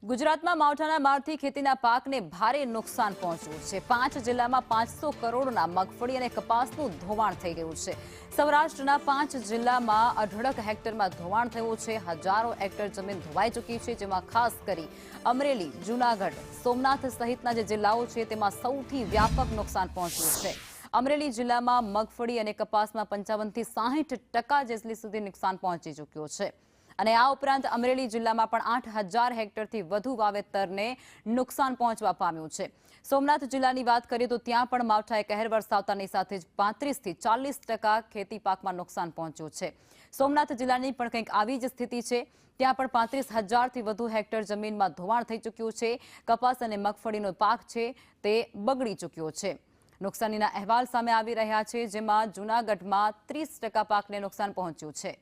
ગુજરાતમાં માવઠાના મારથી ખેતીના પાકને ભારે નુકસાન પહોંચ્યું છે। 5 જિલ્લામાં 500 કરોડના મગફળી અને કપાસનું ધોવાણ થઈ ગયું છે। સૌરાષ્ટ્રના 5 જિલ્લામાં અઢળક હેક્ટરમાં ધોવાણ થયું છે। હજારો હેક્ટર જમીન ધોવાઈ ચૂકી છે, જેમાં ખાસ કરી અમરેલી, જૂનાગઢ, સોમનાથ સહિતના જે જિલ્લાઓ છે તેમાં સૌથી વ્યાપક નુકસાન પહોંચ્યું છે। અમરેલી જિલ્લામાં મગફળી અને કપાસમાં 55 થી 60% જેટલી સુધી નુકસાન પહોંચી ચૂક્યું છે। અને આ ઉપરાંત અમરેલી જિલ્લામાં પણ 8000 હેક્ટરથી વધુ વાવેતરને નુકસાન પહોંચવા પામ્યું છે। સોમનાથ જિલ્લાની વાત કરીએ તો ત્યાં પણ માવઠાએ કહેર વરસાવતાની સાથે જ 35 થી 40% ખેતી પાકમાં નુકસાન પહોંચ્યું છે। સોમનાથ જિલ્લાની પણ કંઈક આવી જ સ્થિતિ છે। ત્યાં પણ 35000થી વધુ હેક્ટર જમીનમાં ધોવાણ થઈ ચૂક્યું છે। કપાસ અને મગફળીનો પાક છે તે બગડી ચૂક્યો છે। નુકસાનીના અહેવાલ સામે આવી રહ્યા છે, જેમાં જૂનાગઢમાં 30% પાકને નુકસાન પહોંચ્યું છે।